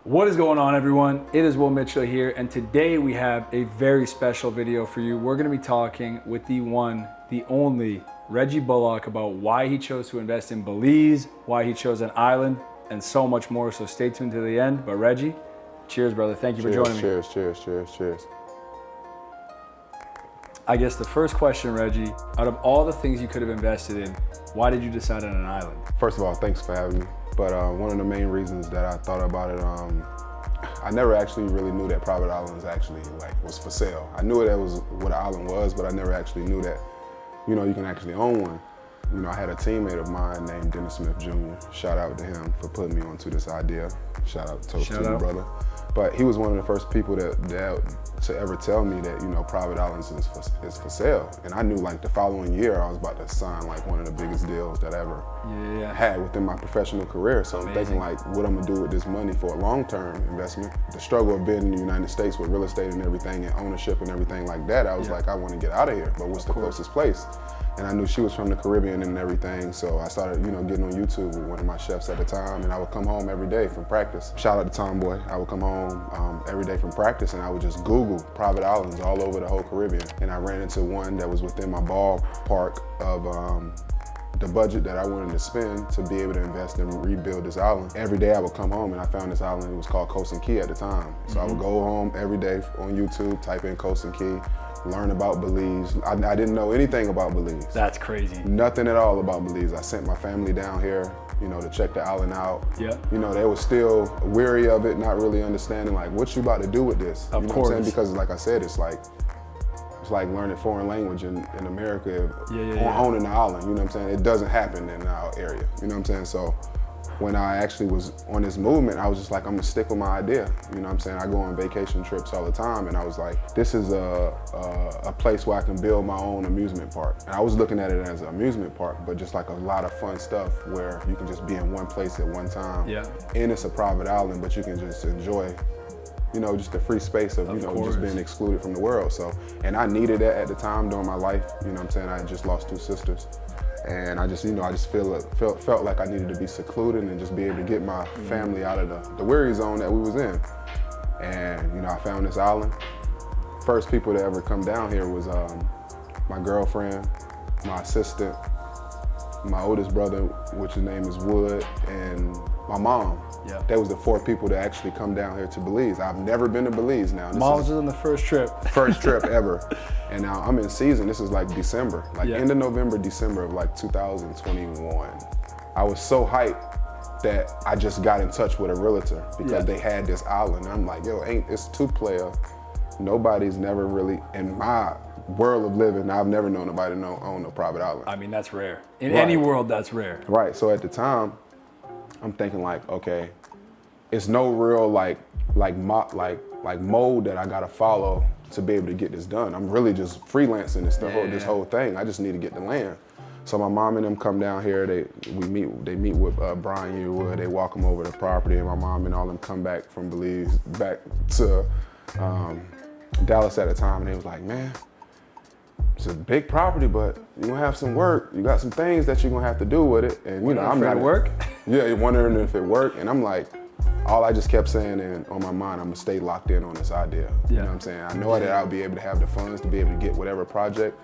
What is going on, everyone? It is Will Mitchell here, and today we have a very special video for you. We're going to be talking with the one, the only Reggie Bullock about why he chose to invest in Belize, why he chose an island, and so much more. So stay tuned to the end. But Reggie, cheers, brother. Thank you for joining me. Cheers. I guess the first question, Reggie, out of all the things you could have invested in, why did you decide on an island? First of all, thanks for having me. But one of the main reasons that I thought about it, I never actually really knew that private islands actually was for sale. I knew that was what an island was, but I never actually knew that, you can actually own one. I had a teammate of mine named Dennis Smith Jr. Shout out to him for putting me onto this idea. Shout out to you, brother. But he was one of the first people to ever tell me that, private islands is for sale. And I knew the following year I was about to sign one of the biggest deals that I ever had within my professional career. So I'm thinking what I'm gonna do with this money for a long-term investment. The struggle of being in the United States with real estate and everything and ownership and everything like that, I was I want to get out of here, but what's the closest place? And I knew she was from the Caribbean and everything, so I started, getting on YouTube with one of my chefs at the time, and I would come home every day from practice. Shout out to Tomboy. I would come home every day from practice, and I would just Google private islands all over the whole Caribbean. And I ran into one that was within my ballpark of the budget that I wanted to spend to be able to invest and rebuild this island. Every day I would come home and I found this island. It was called Coast and Key at the time. So I would go home every day on YouTube, type in Coast and Key, learn about Belize. I didn't know anything about Belize. That's crazy. Nothing at all about Belize. I sent my family down here, to check the island out. Yeah. They were still weary of it, not really understanding what you about to do with this. Of course. What I'm saying? Because like I said, it's like learning foreign language in America owning the island, you know what I'm saying? It doesn't happen in our area, you know what I'm saying? So when I actually was on this movement, I was just I'm gonna stick with my idea, you know what I'm saying? I go on vacation trips all the time, and I was like, this is a place where I can build my own amusement park. And I was looking at it as an amusement park, but just a lot of fun stuff where you can just be in one place at one time. Yeah. And it's a private island, but you can just enjoy just the free space of just being excluded from the world. So, and I needed that at the time during my life, you know what I'm saying? I had just lost 2 sisters. And I just, I just felt like I needed to be secluded and just be able to get my family out of the weary zone that we was in. And, I found this island. First people to ever come down here was my girlfriend, my assistant, my oldest brother, which his name is Wood, and my mom. Yeah. That was the 4 people that actually come down here to Belize. I've never been to Belize now. Mom's was on the first trip. First trip ever. And now I'm in season. This is December, end of November, December of 2021. I was so hyped that I just got in touch with a realtor because they had this island. And I'm like, yo, it's 2-player. Nobody's never really, in my world of living, I've never known nobody own a private island. I mean, that's rare. In any world, that's rare. Right, so at the time, I'm thinking okay, it's no real mode that I gotta follow to be able to get this done. I'm really just freelancing this whole thing. I just need to get the land. So my mom and them come down here. They meet with Brian Yearwood. They walk them over the property, and my mom and all them come back from Belize back to Dallas at the time, and they was like, man, it's a big property, but you're gonna have some work. You got some things that you're gonna have to do with it. And I'm not work. Yeah, wondering if it worked. And I'm like, all I just kept saying on my mind, I'm gonna stay locked in on this idea. You know what I'm saying? I know that I'll be able to have the funds to be able to get whatever project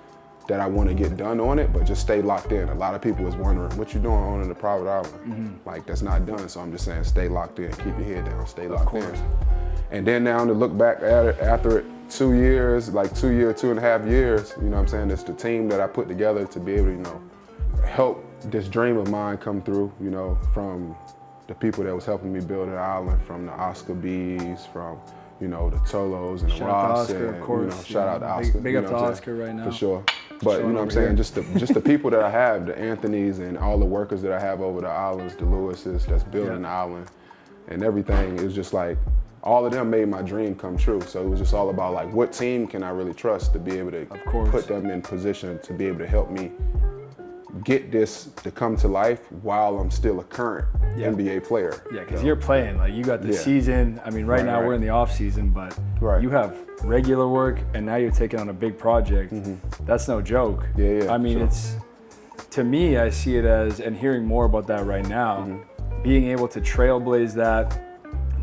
that I want to get done on it, but just stay locked in. A lot of people was wondering, what you doing owning a private island? That's not done. So I'm just saying, stay locked in, keep your head down, stay locked in. And then now to look back at it after 2 years, 2.5 years, you know what I'm saying? It's the team that I put together to be able to, help this dream of mine come through, from the people that was helping me build an island, from the Oscar B's, from, the Tolos and the Ross. Shout out to Oscar, of course. Shout out to Oscar. Big up to Oscar right now. For sure. But you know what I'm saying, just the people that I have, the Anthonys and all the workers that I have over the islands, the Lewises that's building the island and everything, is just all of them made my dream come true. So it was just all about what team can I really trust to be able to put them in position to be able to help me get this to come to life while I'm still a current NBA player. Yeah, because you're playing, you got the season. I mean, right now we're in the off season, but you have regular work and now you're taking on a big project. That's no joke. I mean, it's, to me, I see it as, and hearing more about that right now, being able to trailblaze that,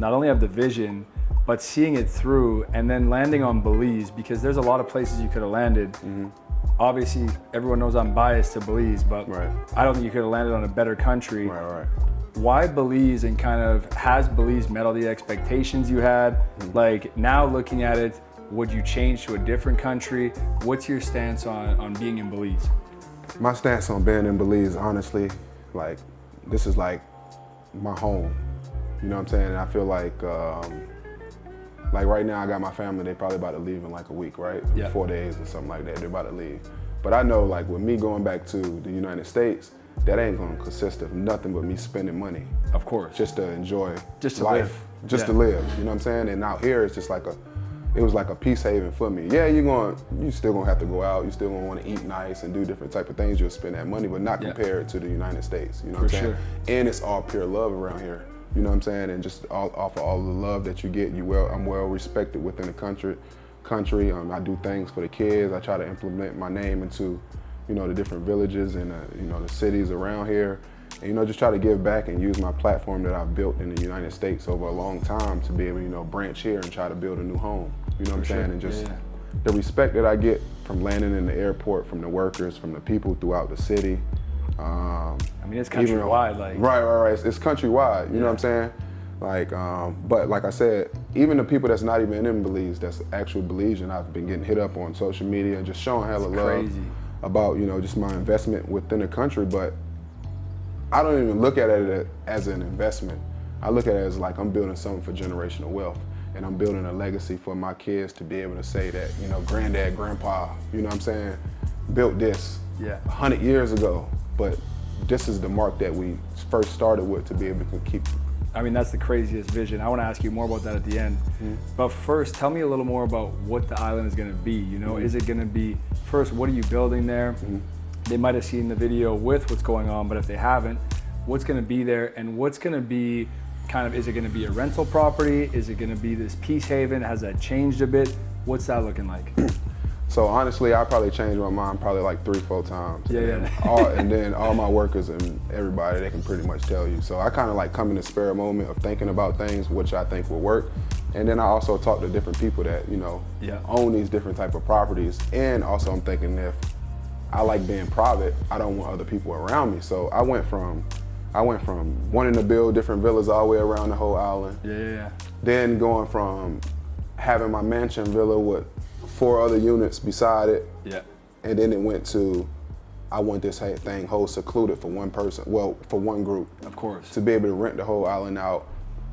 not only have the vision, but seeing it through and then landing on Belize, because there's a lot of places you could have landed. Obviously, everyone knows I'm biased to Belize, but I don't think you could have landed on a better country. Why Belize, and kind of has Belize met all the expectations you had? Like now looking at it, would you change to a different country? What's your stance on being in Belize? My stance on being in Belize, honestly, like this is like my home. You know what I'm saying? I feel like right now I got my family, they probably about to leave in like a week, right? 4 days or something like that, they're about to leave. But I know like with me going back to the United States, that ain't gonna consist of nothing but me spending money. Of course. Just to enjoy to life. live. Just to live, you know what I'm saying? And out here it's just like it was like a peace haven for me. Yeah, you still gonna have to go out, you still gonna wanna eat nice and do different type of things, you'll spend that money, but not compared to the United States, you know what I'm saying? And it's all pure love around here, you know what I'm saying? And just off of all the love that you get, I'm well respected within the country. I do things for the kids, I try to implement my name into, you know, the different villages and you know, the cities around here. And, you know, just try to give back and use my platform that I've built in the United States over a long time to be able to, you know, branch here and try to build a new home. You know what I'm saying? And just the respect that I get from landing in the airport, from the workers, from the people throughout the city. I mean, it's countrywide. Right. It's countrywide, you know what I'm saying? Like, but like I said, even the people that's not even in Belize, that's actual Belizean, I've been getting hit up on social media and just showing hella love about, you know, just my investment within the country. But I don't even look at it as an investment. I look at it as like I'm building something for generational wealth, and I'm building a legacy for my kids to be able to say that, you know, granddad, grandpa, you know what I'm saying, built this 100 years ago, but this is the mark that we first started with to be able to keep. I mean, that's the craziest vision. I want to ask you more about that at the end. But first, tell me a little more about what the island is going to be. You know, is it going to be, first, what are you building there? They might have seen the video with what's going on, but if they haven't, what's going to be there, and what's going to be kind of, is it going to be a rental property? Is it going to be this peace haven? Has that changed a bit? What's that looking like? So honestly, I probably changed my mind probably like 3-4 times. And then all my workers and everybody, they can pretty much tell you. So I kind of like come in the spare moment of thinking about things which I think will work. And then I also talk to different people that, you know, own these different type of properties. And also I'm thinking, if I like being private, I don't want other people around me. So I went from wanting to build different villas all the way around the whole island. Then going from having my mansion villa with 4 other units beside it. And then it went to, I want this thing whole secluded for one person, well, for one group. Of course. To be able to rent the whole island out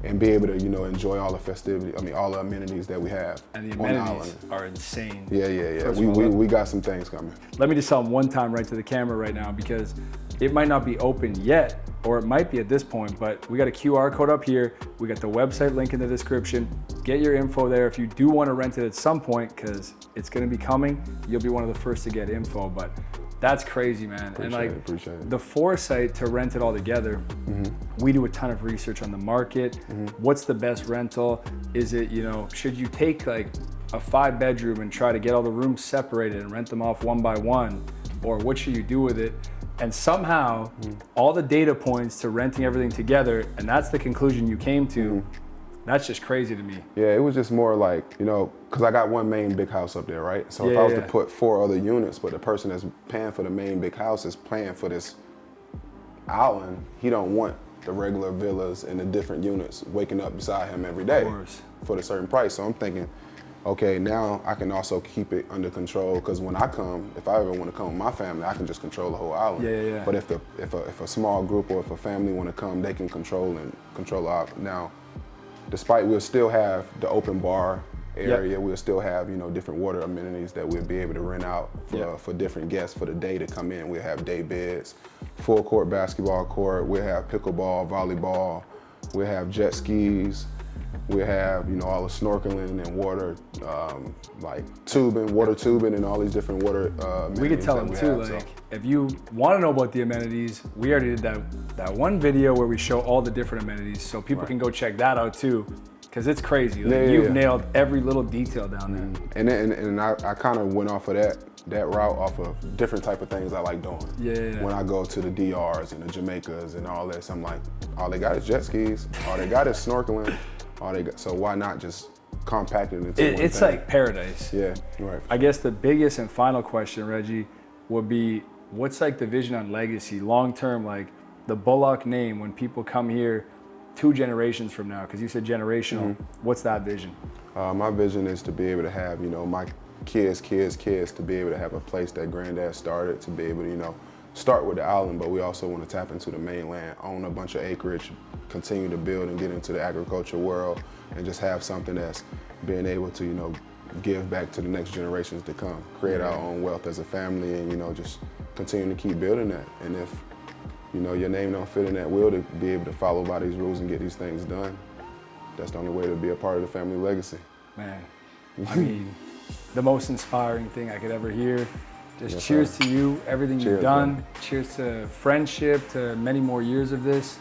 and be able to, you know, enjoy all the festivity, all the amenities that we have. And the amenities are insane. We got some things coming. Let me just tell them one time right to the camera right now, because it might not be open yet, or it might be at this point, but we got a QR code up here. We got the website link in the description. Get your info there if you do want to rent it at some point, because it's going to be coming. You'll be one of the first to get info, but that's crazy, man. Appreciate it. The foresight to rent it all together. We do a ton of research on the market. What's the best rental? Is it, you know, should you take like a 5-bedroom and try to get all the rooms separated and rent them off one by one? Or what should you do with it? And somehow, all the data points to renting everything together, and that's the conclusion you came to. That's just crazy to me. Yeah, it was just more like, you know, because I got one main big house up there, right? So if I was to put 4 other units, but the person that's paying for the main big house is paying for this island, he don't want the regular villas and the different units waking up beside him every day for the certain price. So I'm thinking, okay, now I can also keep it under control, because when I come, if I ever want to come with my family, I can just control the whole island. But if a small group or if a family want to come, they can control the island. Now, despite we'll still have the open bar area, we'll still have, you know, different water amenities that we'll be able to rent out for different guests for the day to come in. We'll have day beds, full court basketball court, we'll have pickleball, volleyball, we'll have jet skis. We have, you know, all the snorkeling and water, like water tubing and all these different water amenities. We could tell them too, like, if you want to know about the amenities, we already did that one video where we show all the different amenities, so people can go check that out too, because it's crazy. Like, you've nailed every little detail down there. And I kind of went off of that route off of different type of things I like doing. When I go to the DRs and the Jamaicas and all this, I'm like, all they got is jet skis, all they got is snorkeling. all they got. So why not just compact it into one It's thing? like paradise. Yeah, right. I guess the biggest and final question, Reggie, would be what's like the vision on legacy, long term, like the Bullock name when people come here 2 generations from now, because you said generational, what's that vision? My vision is to be able to have, you know, my kids to be able to have a place that granddad started, to be able to, you know, start with the island, but we also want to tap into the mainland, own a bunch of acreage, continue to build and get into the agriculture world, and just have something that's being able to, you know, give back to the next generations to come, create our own wealth as a family, and, you know, just continue to keep building that. And if, you know, your name don't fit in that will to be able to follow by these rules and get these things done, that's the only way to be a part of the family legacy. Man, I mean, the most inspiring thing I could ever hear. Just Yes, cheers sir. to you, everything Cheers, you've done. man. Cheers to friendship, to many more years of this.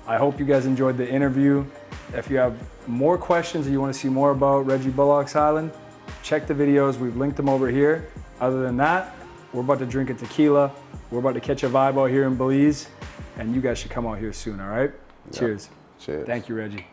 I hope you guys enjoyed the interview. If you have more questions or you want to see more about Reggie Bullock's Island, check the videos. We've linked them over here. Other than that, we're about to drink a tequila. We're about to catch a vibe out here in Belize, and you guys should come out here soon, all right? Yep. Cheers. Cheers. Thank you, Reggie.